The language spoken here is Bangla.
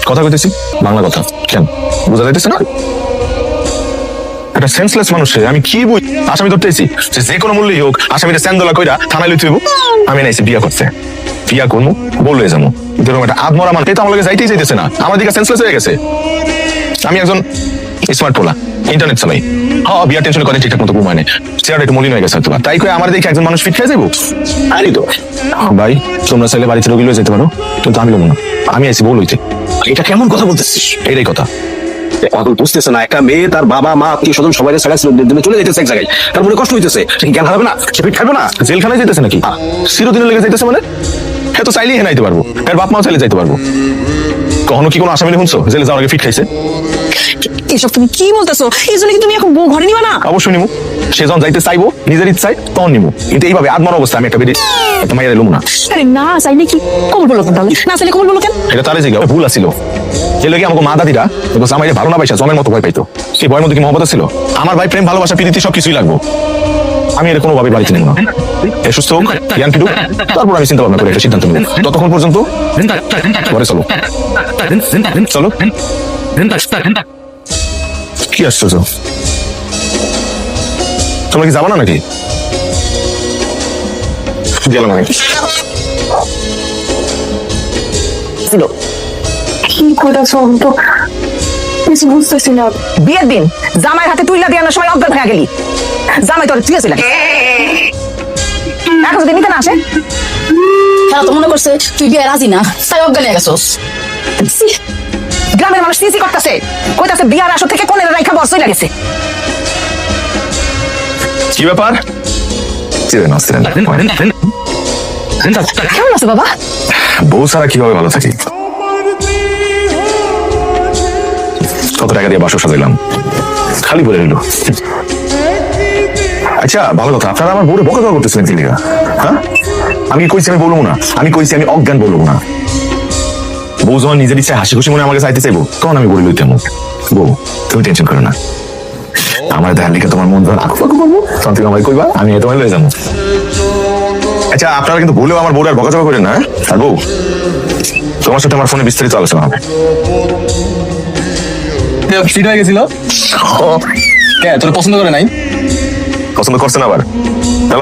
কথা কইতেছি বাংলা কথা, কেন বোঝা যাইতেছে না? একটা সেন্সলেস মানুষে আমি কি বুঝ আসামি ধরতেছি যে কোনো মূল্যই হোক আসামিটা স্যান্দোলা কইরা থানায় লইতে হইব। আমি নাইছি বিয়া করতে, বিয়া করবো বললে যাবো, এরকম একটা আধমরা মানুষ তো আমার লগে যাইতেই চাইতেছে না, আমার দিকে সেন্সলেস হয়ে গেছে। আমি একজন স্মার্ট পোলা, ইন্টারনেট চালাই, হ্যাঁ বিয়ার টেনশন করে ঠিকঠাক মতো ঘুমায় না, চেয়ারটা একটু মলিন হয়ে গেছে তোমার, তাই করে আমার দেখে একজন মানুষ ফিট খেয়ে যাবো। আরে তো ভাই তোমরা চাইলে বাড়িতে রোগী লয়ে যেতে পারো, কিন্তু আমি লোক না, আমি আইছি বউ লইতে। এটা কেমন কথা বলতেছিস? এইটাই কথা। পাগল বুঝতেছে না, একটা মেয়ে তার বাবা মা আত্মীয় স্বজন সবাই ছাড়া চলে যেতেছে এক জায়গায়, তার মনে কষ্ট হইতেছে, সে কি জ্ঞান হারাবে না? সে পিঠ খাবে না? জেলখানায় যেতেছে নাকি? চিরদিনের লেগে যাইতেছে মানে? হ্যাঁ তো চাইলেই হেনাইতে পারবো, এর বাপ মাও চাইলে যাইতে পারবো। কখনো কি কোনো আসামি শুনছো জেলে যাওয়ার আগে ফিট খাইছে? এসব তুমি কি বলতেছো? এই জন্য কি তুমি এখন বউ ঘরে নিবা না? অবশ্যই নিমু, সে যখন যাইতে চাইবো নিজের ইচ্ছায় তখন নিমু, কিন্তু এইভাবে আদমার অবস্থা আমি একটা বেরিয়ে একটা মাইয়া লমু না। আরে না চাইলে কি কবল বলো কেন? তাহলে না চাইলে কবল বলো কেন? এটা তারে জিগা ভুল আছিল, যে লোকে আমাকে মা দাদিরা আমাকে ভালো না পাইছা জমের মতো ভয় পাইতো, সেই ভয়ের মধ্যে কি মহব্বত ছিল? আমার ভাই প্রেম ভালোবাসা প্রীতি সবকিছুই লাগবো, আমি এর কোনোভাবে বাড়িতে নেব না। এ সুস্থ হোক, জ্ঞান ফিরুক, তারপর আমি চিন্তা ভাবনা করে একটা সিদ্ধান্ত নেব। ততক্ষণ পর্যন্ত ঘরে চলো, চলো। কি আশ্চর্য, তোমরা কি যাবো না নাকি? গেলাম আমি। কি করেছো তো কিছু বুঝতেছি না। বিয়ের দিন জামাইয়ের হাতে তুইলা দিয়ে আনার সময় অজ্ঞান হয়ে গেলি, জামাই তোর ঠিক আছে এখন যদি নিতে না আসে? হ্যাঁ তো মনে করছে তুই বিয়ে রাজি না, তাই অজ্ঞান হয়ে গেছোস। গ্রামের মানুষ সিসি করতেছে, কইতাছে বিয়ার আসর থেকে কোনের রাইখা বস চলে গেছে। কি ব্যাপার? কেমন আছে বাবা? বউ ছাড়া কিভাবে ভালো থাকি? কত টাকা দিয়ে বাসর সাজাইলাম, খালি পড়ে রইল। আচ্ছা ভালো কথা, আপনারা আমার বউরে বকা দেওয়া করতেছিলেন কি লিগা? হ্যাঁ আমি কইছি আমি বলবো না, আমি কইছি আমি অজ্ঞান বলবো না। বউ যখন নিজের ইচ্ছায় হাসি খুশি মনে আমাকে চাইতে চাইবো তখন আমি বলে লইতে বউ তুমি টেনশন করো না, আমার দেখার লিখে তোমার মন যখন আঁকু করবো তখন তুমি আমাকে কইবা, আমি তোমায় লয়ে যাবো। আচ্ছা আপনারা কিন্তু ভুলেও আমার বউর আর বকাঝকা করেন না। আর বউ তোমার সাথে আমার ফোনে বিস্তারিত আলোচনা হবে। সিট হয়ে গেছিল, তোর পছন্দ করে নাই? পছন্দ করছেন আবার?